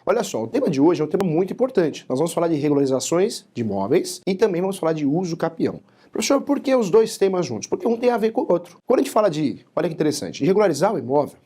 Olha só, o tema de hoje é um tema muito importante. Nós vamos falar de regularizações de imóveis e também vamos falar de uso capião. Professor, por que os dois temas juntos? Porque um tem a ver com o outro. Quando a gente fala de, olha que interessante, de regularizar o imóvel,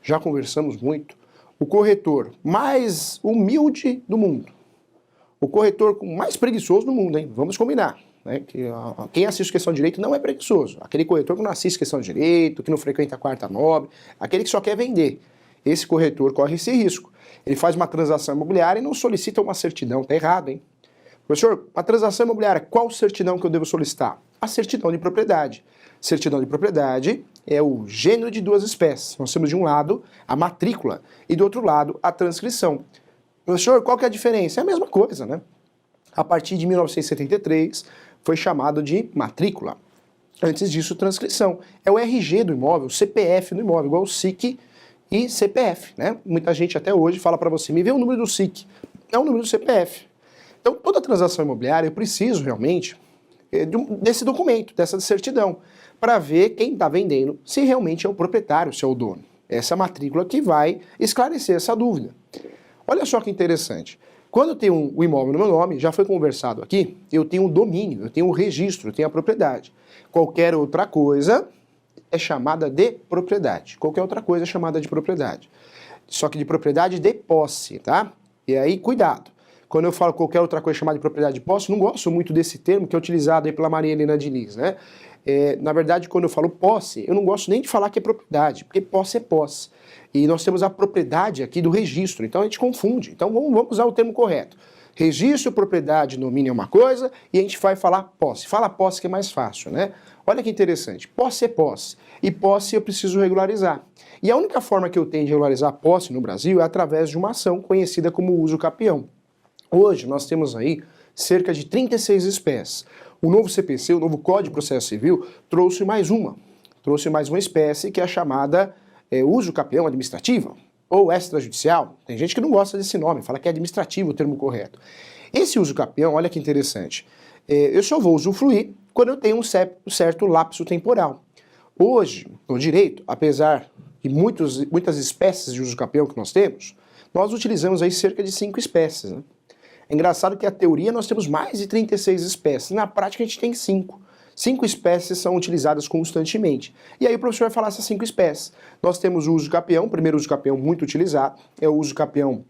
já conversamos muito, o corretor mais humilde do mundo, o corretor mais preguiçoso do mundo, hein? Vamos combinar. Né? Quem assiste questão de direito não é preguiçoso. Aquele corretor que não assiste questão de direito, que não frequenta a quarta nobre, aquele que só quer vender. Esse corretor corre esse risco. Ele faz uma transação imobiliária e não solicita uma certidão. Tá errado, hein? Professor, a transação imobiliária, qual certidão que eu devo solicitar? A certidão de propriedade. Certidão de propriedade é o gênero de duas espécies. Nós temos de um lado a matrícula e do outro lado a transcrição. Professor, qual que é a diferença? É a mesma coisa, né? A partir de 1973 foi chamado de matrícula. Antes disso, transcrição. É o RG do imóvel, o CPF do imóvel, igual o SIC e CPF, né? Muita gente até hoje fala para você, me vê o número do SIC. É o número do CPF. Então, toda transação imobiliária, eu preciso realmente desse documento, dessa certidão, para ver quem está vendendo, se realmente é o proprietário, se é o dono. Essa matrícula que vai esclarecer essa dúvida. Olha só que interessante. Quando eu tenho o imóvel no meu nome, já foi conversado aqui, eu tenho um domínio, eu tenho um registro, eu tenho a propriedade. Qualquer outra coisa é chamada de propriedade. Qualquer outra coisa é chamada de propriedade. Só que de propriedade de posse, tá? E aí, cuidado. Quando eu falo qualquer outra coisa chamada de propriedade de posse, não gosto muito desse termo que é utilizado aí pela Maria Helena Diniz, né? Na verdade, quando eu falo posse, eu não gosto nem de falar que é propriedade, porque posse é posse. E nós temos a propriedade aqui do registro, então a gente confunde. Então vamos usar o termo correto. Registro, propriedade, domínio é uma coisa, e a gente vai falar posse. Fala posse que é mais fácil, né? Olha que interessante. Posse é posse. E posse eu preciso regularizar. E a única forma que eu tenho de regularizar a posse no Brasil é através de uma ação conhecida como uso capião. Hoje nós temos aí cerca de 36 espécies. O novo CPC, o novo Código de Processo Civil, trouxe mais uma espécie que é a chamada uso capião administrativo ou extrajudicial. Tem gente que não gosta desse nome, fala que é administrativo o termo correto. Esse uso capião, olha que interessante, eu só vou usufruir quando eu tenho um certo lapso temporal. Hoje, no direito, apesar de muitas espécies de uso capião que nós temos, nós utilizamos aí cerca de 5 espécies, né? É engraçado que a teoria nós temos mais de 36 espécies, na prática a gente tem 5. 5 espécies são utilizadas constantemente. E aí o professor vai falar essas 5 espécies. Nós temos o uso capião, o primeiro uso capião muito utilizado, é o uso capião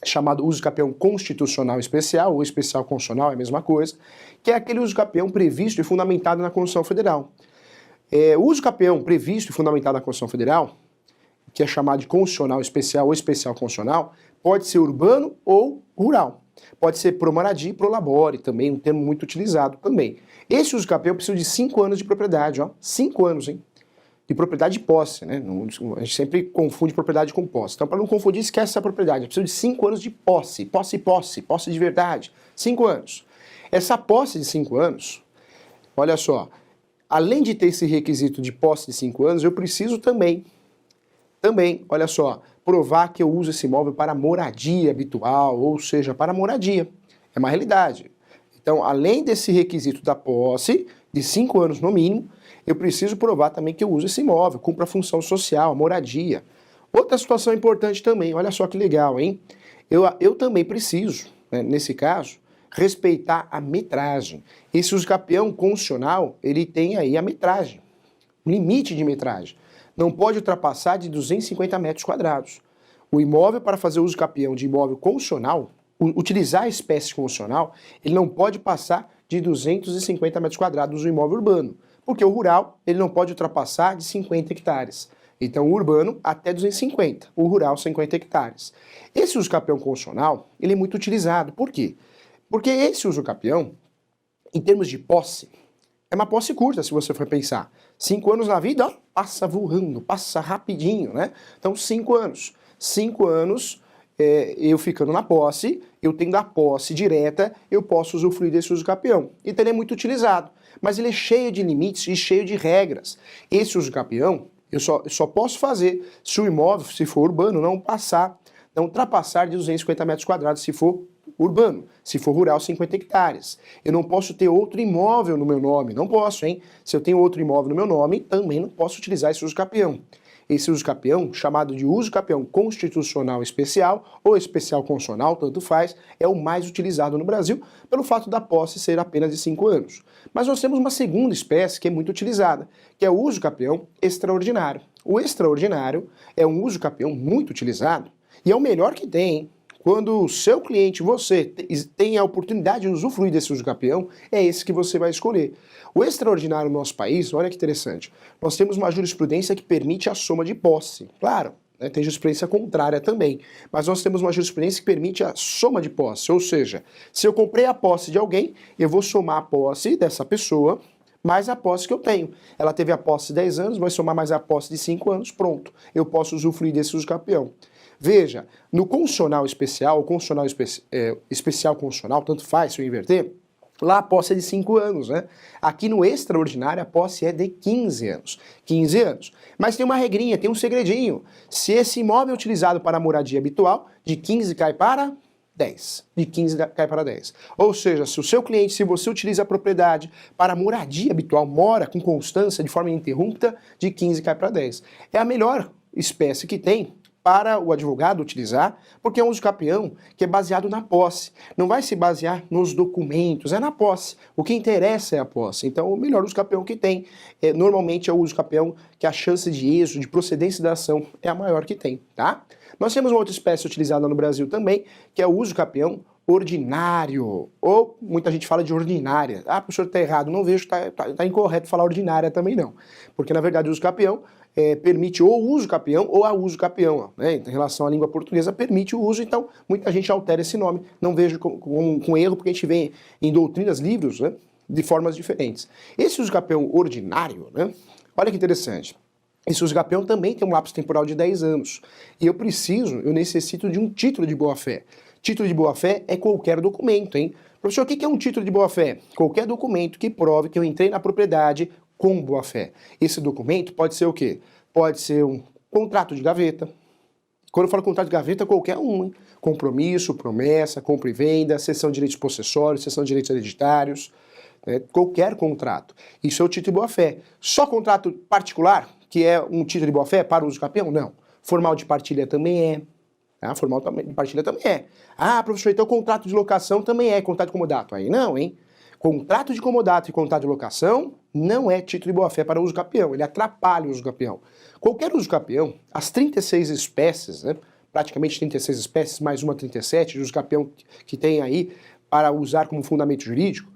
chamado uso capião constitucional especial, ou especial constitucional, é a mesma coisa, que é aquele uso capião previsto e fundamentado na Constituição Federal. O uso capião previsto e fundamentado na Constituição Federal, que é chamado de constitucional especial ou especial constitucional, pode ser urbano ou rural. Pode ser pro moradia e pro labore, também um termo muito utilizado também. Esse uso capião precisa de 5 anos de propriedade, ó. 5 anos, hein? De propriedade de posse, né? A gente sempre confunde propriedade com posse. Então, para não confundir, esquece essa propriedade. Precisa de 5 anos de posse. Posse de verdade. 5 anos. Essa posse de 5 anos, olha só, além de ter esse requisito de posse de 5 anos, eu preciso também, olha só, provar que eu uso esse imóvel para moradia habitual, ou seja, para moradia. É uma realidade. Então, além desse requisito da posse, de 5 anos no mínimo, eu preciso provar também que eu uso esse imóvel, cumpra a função social, a moradia. Outra situação importante também, olha só que legal, hein? Eu também preciso, né, nesse caso, respeitar a metragem. Esse uso capião constitucional, ele tem aí a metragem, limite de metragem. Não pode ultrapassar de 250 metros quadrados. O imóvel, para fazer uso capião de imóvel constitucional, utilizar a espécie constitucional, ele não pode passar de 250 metros quadrados do imóvel urbano, porque o rural ele não pode ultrapassar de 50 hectares. Então o urbano até 250, o rural 50 hectares. Esse uso capião constitucional, ele é muito utilizado. Por quê? Porque esse uso capião, em termos de posse, é uma posse curta, se você for pensar. 5 anos na vida, ó, passa voando, passa rapidinho, né? Então, 5 anos. 5 anos, eu ficando na posse, eu tendo a posse direta, eu posso usufruir desse uso capião. Então, ele é muito utilizado. Mas ele é cheio de limites e cheio de regras. Esse uso capião, eu só posso fazer se o imóvel, se for urbano, não ultrapassar de 250 metros quadrados, se for urbano. Se for rural, 50 hectares. Eu não posso ter outro imóvel no meu nome. Não posso, hein? Se eu tenho outro imóvel no meu nome, também não posso utilizar esse uso capião. esse uso capião, chamado de uso capião constitucional especial ou especial constitucional, tanto faz, é o mais utilizado no Brasil pelo fato da posse ser apenas de 5 anos. Mas nós temos uma segunda espécie que é muito utilizada, que é o uso capião extraordinário. O extraordinário é um uso capião muito utilizado e é o melhor que tem, hein? Quando o seu cliente, você, tem a oportunidade de usufruir desse uso capião, é esse que você vai escolher. O extraordinário no nosso país, olha que interessante, nós temos uma jurisprudência que permite a soma de posse. Claro, né, tem jurisprudência contrária também, mas nós temos uma jurisprudência que permite a soma de posse, ou seja, se eu comprei a posse de alguém, eu vou somar a posse dessa pessoa mais a posse que eu tenho. Ela teve a posse de 10 anos, vai somar mais a posse de 5 anos, pronto. Eu posso usufruir desse uso capião. Veja, no constitucional especial, ou constitucional especial constitucional, tanto faz se eu inverter, lá a posse é de 5 anos, né? Aqui no extraordinário a posse é de 15 anos. 15 anos. Mas tem uma regrinha, tem um segredinho. Se esse imóvel é utilizado para moradia habitual, de 15 cai para 10. De 15 cai para 10. Ou seja, se o seu cliente, se você utiliza a propriedade para moradia habitual, mora com constância, de forma ininterrupta, de 15 cai para 10. É a melhor espécie que tem para o advogado utilizar, porque é um uso capião que é baseado na posse. Não vai se basear nos documentos, é na posse. O que interessa é a posse. Então, o melhor uso capião que tem, normalmente é o uso capião que a chance de êxito, de procedência da ação é a maior que tem, tá? Nós temos uma outra espécie utilizada no Brasil também, que é o uso capião ordinário, ou muita gente fala de ordinária. Ah, professor, tá errado. Não vejo, tá incorreto falar ordinária também não. Porque, na verdade, o uso capião permite ou o uso capião ou a uso capião, né? Em relação à língua portuguesa, permite o uso, então muita gente altera esse nome. Não vejo com erro, porque a gente vê em doutrinas, livros, né, de formas diferentes. Esse uso capião ordinário, né, olha que interessante. Esse uso capião também tem um lapso temporal de 10 anos. E eu necessito de um título de boa-fé. Título de boa-fé é qualquer documento, hein? Professor, o que é um título de boa-fé? Qualquer documento que prove que eu entrei na propriedade com boa-fé. Esse documento pode ser o quê? Pode ser um contrato de gaveta. Quando eu falo contrato de gaveta, qualquer um, hein? Compromisso, promessa, compra e venda, cessão de direitos possessórios, cessão de direitos hereditários, né? Qualquer contrato. Isso é o título de boa-fé. Só contrato particular, que é um título de boa-fé para uso capião? Não. Formal de partilha também é. Ah, formal de partilha também é. Ah, professor, então contrato de locação também é contrato de comodato. Aí não, hein? Contrato de comodato e contrato de locação não é título de boa-fé para uso capião, ele atrapalha o uso capião. Qualquer uso capião, as 36 espécies, né, praticamente 36 espécies, mais uma 37 de uso capião que tem aí para usar como fundamento jurídico,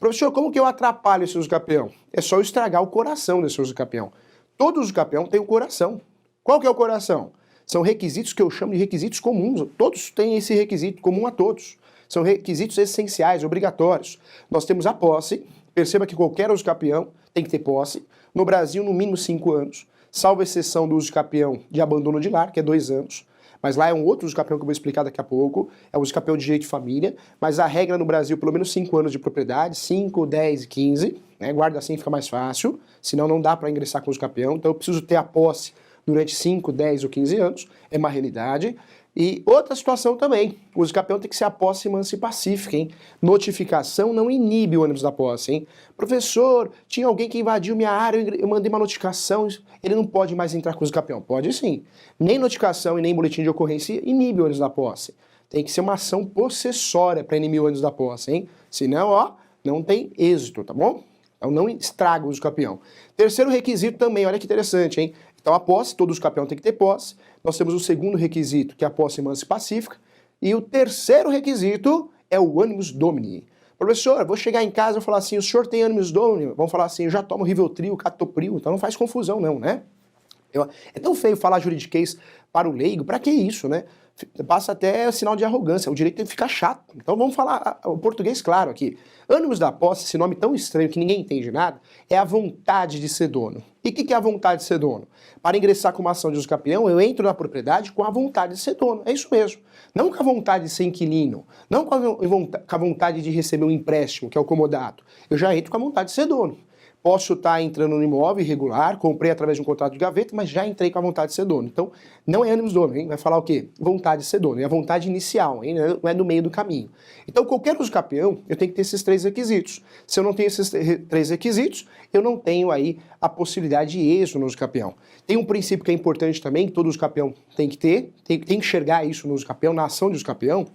professor, como que eu atrapalho esse uso capião? É só eu estragar o coração desse uso capião. Todo uso capião tem um coração. Qual que é o coração? São requisitos que eu chamo de requisitos comuns. Todos têm esse requisito comum a todos. São requisitos essenciais, obrigatórios. Nós temos a posse. Perceba que qualquer uso capião tem que ter posse. No Brasil, no mínimo 5 anos. Salvo exceção do uso capião de abandono de lar, que é 2 anos. Mas lá é um outro uso capião que eu vou explicar daqui a pouco. É o uso capião de direito de família. Mas a regra no Brasil, pelo menos 5 anos de propriedade. 5, 10 e 15. Né? Guarda assim, fica mais fácil. Senão não dá para ingressar com uso capião. Então eu preciso ter a posse durante 5, 10 ou 15 anos. É uma realidade. E outra situação também, o uso capião tem que ser a posse mansa e pacífica, hein? Notificação não inibe o ônibus da posse, hein? Professor, tinha alguém que invadiu minha área, eu mandei uma notificação, ele não pode mais entrar com o uso capião. Pode sim. Nem notificação e nem boletim de ocorrência inibe o ônibus da posse. Tem que ser uma ação possessória para inibir o ônibus da posse, hein? Senão, ó, não tem êxito, tá bom? Então não estraga o uso capião. Terceiro requisito também, olha que interessante, hein? Então a posse, todo uso capião tem que ter posse. Nós temos o segundo requisito, que é a posse mansa e pacífica. E o terceiro requisito é o animus domini. Professor, vou chegar em casa e falar assim, o senhor tem animus domini? Vamos falar assim, eu já tomo Rivotril, Catopril, então não faz confusão não, né? É tão feio falar juridiquês para o leigo, para que isso, né? Passa até sinal de arrogância, o direito tem que ficar chato. Então vamos falar o português claro aqui. Ânimos da posse, esse nome tão estranho que ninguém entende nada, é a vontade de ser dono. E o que é a vontade de ser dono? Para ingressar com uma ação de uso capião, eu entro na propriedade com a vontade de ser dono. É isso mesmo. Não com a vontade de ser inquilino, não com a vontade de receber um empréstimo, que é o comodato. Eu já entro com a vontade de ser dono. Posso estar entrando no imóvel irregular, comprei através de um contrato de gaveta, mas já entrei com a vontade de ser dono. Então, não é ânimos dono, hein? Vai falar o quê? Vontade de ser dono. É a vontade inicial, hein? Não é no meio do caminho. Então, qualquer uso capião, eu tenho que ter esses 3 requisitos. Se eu não tenho esses 3 requisitos, eu não tenho aí a possibilidade de êxito no uso capião. Tem um princípio que é importante também, que todo uso capião tem que ter, tem que enxergar isso no uso capião, na ação de uso capião,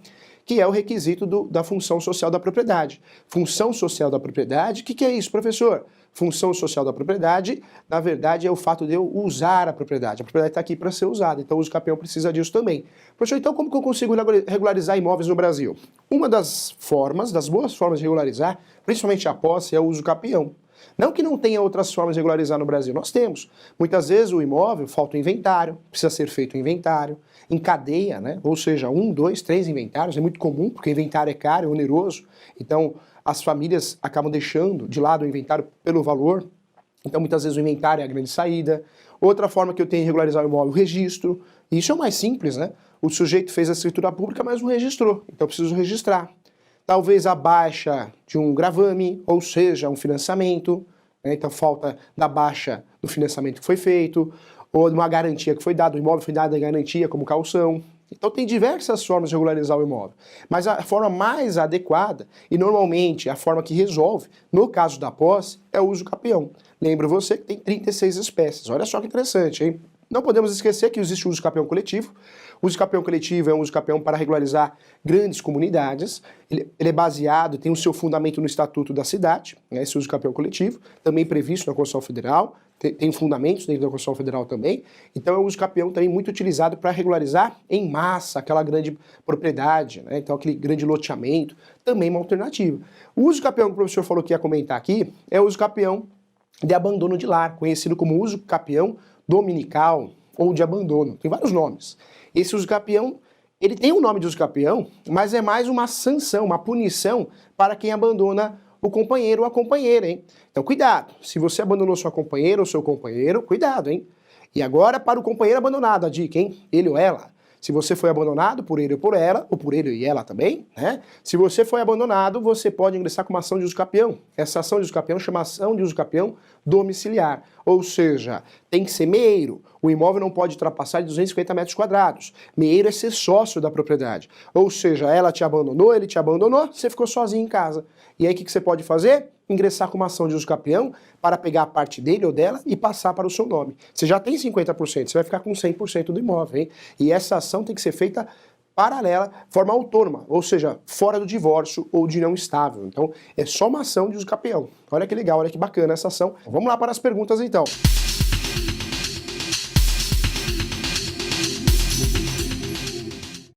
que é o requisito da função social da propriedade. Função social da propriedade, o que é isso, professor? Função social da propriedade, na verdade, é o fato de eu usar a propriedade. A propriedade está aqui para ser usada, então o uso capião precisa disso também. Professor, então como que eu consigo regularizar imóveis no Brasil? Uma das formas, das boas formas de regularizar, principalmente a posse, é o uso capião. Não que não tenha outras formas de regularizar no Brasil, nós temos. Muitas vezes o imóvel, falta o inventário, precisa ser feito o inventário, em cadeia, né? Ou seja, 1, 2, 3 inventários, é muito comum, porque inventário é caro, é oneroso, então as famílias acabam deixando de lado o inventário pelo valor, então muitas vezes o inventário é a grande saída. Outra forma que eu tenho de regularizar o imóvel, o registro, e isso é o mais simples, né? O sujeito fez a escritura pública, mas não registrou, então eu preciso registrar. Talvez a baixa de um gravame, ou seja, um financiamento, né? Então falta da baixa do financiamento que foi feito, ou de uma garantia que foi dada, o imóvel foi dado em garantia como caução. Então tem diversas formas de regularizar o imóvel, mas a forma mais adequada, e normalmente a forma que resolve, no caso da posse, é o uso capião. Lembro você que tem 36 espécies, olha só que interessante, hein? Não podemos esquecer que existe o uso capião coletivo. O uso capião coletivo é um uso capião para regularizar grandes comunidades. Ele é baseado, tem o seu fundamento no Estatuto da Cidade, né, esse uso capião coletivo, também previsto na Constituição Federal, tem fundamentos dentro da Constituição Federal também. Então é um uso capião também muito utilizado para regularizar em massa aquela grande propriedade, né, então aquele grande loteamento, também uma alternativa. O uso capião que o professor falou que ia comentar aqui é o uso capião de abandono de lar, conhecido como uso capião dominical ou de abandono. Tem vários nomes. Esse uso capião, ele tem o nome de uso capião, mas é mais uma sanção, uma punição para quem abandona o companheiro ou a companheira, hein? Então cuidado, se você abandonou sua companheira ou seu companheiro, cuidado, hein? E agora para o companheiro abandonado, a dica, hein? Ele ou ela. Se você foi abandonado por ele ou por ela, ou por ele e ela também, né? Se você foi abandonado, você pode ingressar com uma ação de uso capião. Essa ação de uso capião chama ação de uso capião domiciliar. Ou seja, tem que ser meeiro. O imóvel não pode ultrapassar de 250 metros quadrados. Meeiro é ser sócio da propriedade. Ou seja, ela te abandonou, ele te abandonou, você ficou sozinho em casa. E aí o que você pode fazer? Ingressar com uma ação de uso capião para pegar a parte dele ou dela e passar para o seu nome. Você já tem 50%, você vai ficar com 100% do imóvel, hein? E essa ação tem que ser feita paralela, forma autônoma, ou seja, fora do divórcio ou de união estável. Então, é só uma ação de uso capião. Olha que legal, olha que bacana essa ação. Vamos lá para as perguntas então.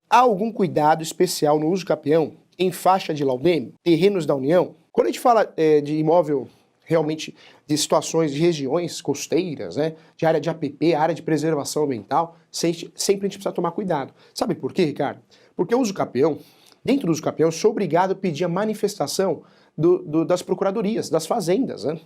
Há algum cuidado especial no uso capião em faixa de laudêmio, terrenos da União? Quando a gente fala de imóvel realmente de situações de regiões costeiras, né, de área de APP, área de preservação ambiental, sempre a gente precisa tomar cuidado. Sabe por quê, Ricardo? Porque o uso capião, dentro do uso capião, eu sou obrigado a pedir a manifestação das procuradorias, das fazendas, né?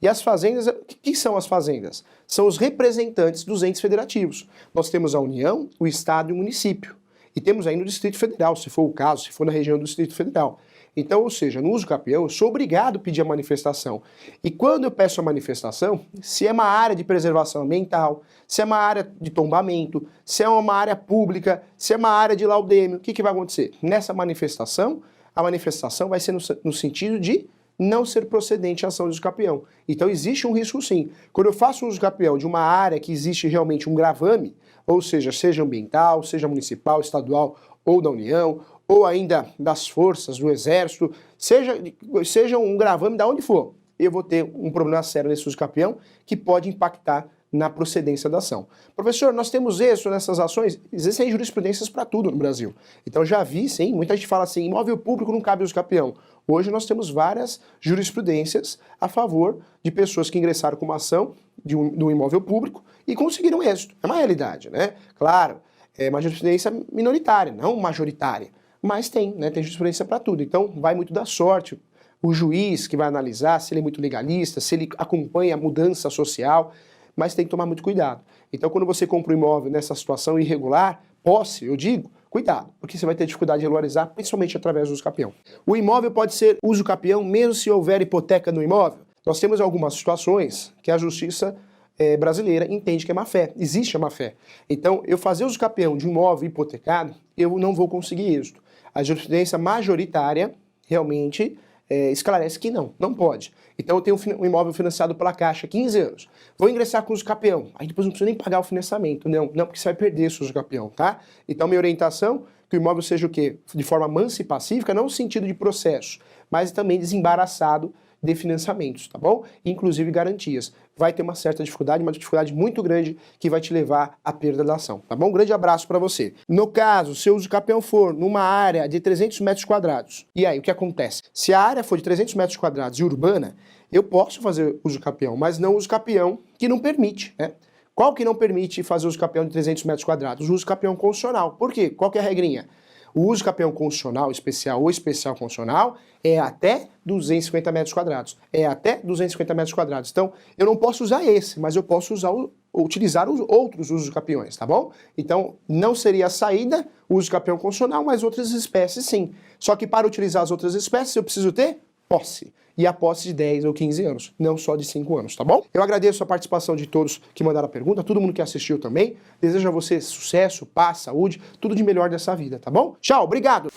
E as fazendas, o que são as fazendas? São os representantes dos entes federativos. Nós temos a União, o Estado e o município. E temos aí no Distrito Federal, se for o caso, se for na região do Distrito Federal. Então, ou seja, no uso capião, eu sou obrigado a pedir a manifestação. E quando eu peço a manifestação, se é uma área de preservação ambiental, se é uma área de tombamento, se é uma área pública, se é uma área de laudêmio, o que vai acontecer? Nessa manifestação, a manifestação vai ser no sentido de não ser procedente a ação de uso capião. Então existe um risco sim. Quando eu faço um uso capião de uma área que existe realmente um gravame, ou seja ambiental, seja municipal, estadual ou da União, ou ainda das forças, do Exército, seja um gravame de onde for, eu vou ter um problema sério nesse uso capião que pode impactar na procedência da ação. Professor, nós temos êxito nessas ações? Existem jurisprudências para tudo no Brasil. Então já vi, sim, muita gente fala assim, imóvel público não cabe uso capião. Hoje nós temos várias jurisprudências a favor de pessoas que ingressaram com uma ação de um imóvel público e conseguiram êxito. É uma realidade, né? Claro, é uma jurisprudência minoritária, não majoritária, mas tem, né? Tem jurisprudência para tudo. Então vai muito da sorte. O juiz que vai analisar se ele é muito legalista, se ele acompanha a mudança social, mas tem que tomar muito cuidado. Então, quando você compra um imóvel nessa situação irregular, posse, eu digo, cuidado, porque você vai ter dificuldade de regularizar, principalmente através do uso capião. O imóvel pode ser uso capião mesmo se houver hipoteca no imóvel? Nós temos algumas situações que a justiça brasileira entende que é má-fé, existe a má-fé. Então, eu fazer uso capião de um imóvel hipotecado, eu não vou conseguir êxito. A jurisprudência majoritária realmente esclarece que não pode. Então eu tenho um imóvel financiado pela Caixa há 15 anos. Vou ingressar com uso capião. Aí depois não preciso nem pagar o financiamento. Não, porque você vai perder esse uso capião, tá? Então minha orientação que o imóvel seja o quê? De forma mansa e pacífica, não no sentido de processo, mas também desembaraçado de financiamentos, tá bom? Inclusive garantias. Vai ter uma certa dificuldade, uma dificuldade muito grande que vai te levar à perda da ação, tá bom? Um grande abraço para você. No caso, se o uso capião for numa área de 300 metros quadrados, e aí o que acontece? Se a área for de 300 metros quadrados e urbana, eu posso fazer uso capião, mas não uso capião que não permite, né? Qual que não permite fazer uso capião de 300 metros quadrados? O uso capião constitucional. Por quê? Qual que é a regrinha? O uso capião constitucional especial ou especial constitucional é até 250 metros quadrados. É até 250 metros quadrados. Então, eu não posso usar esse, mas eu posso utilizar os outros usos capiões, tá bom? Então, não seria a saída o uso capião constitucional, mas outras espécies sim. Só que para utilizar as outras espécies, eu preciso ter posse. E a posse de 10 ou 15 anos, não só de 5 anos, tá bom? Eu agradeço a participação de todos que mandaram a pergunta, todo mundo que assistiu também. Desejo a você sucesso, paz, saúde, tudo de melhor dessa vida, tá bom? Tchau, obrigado!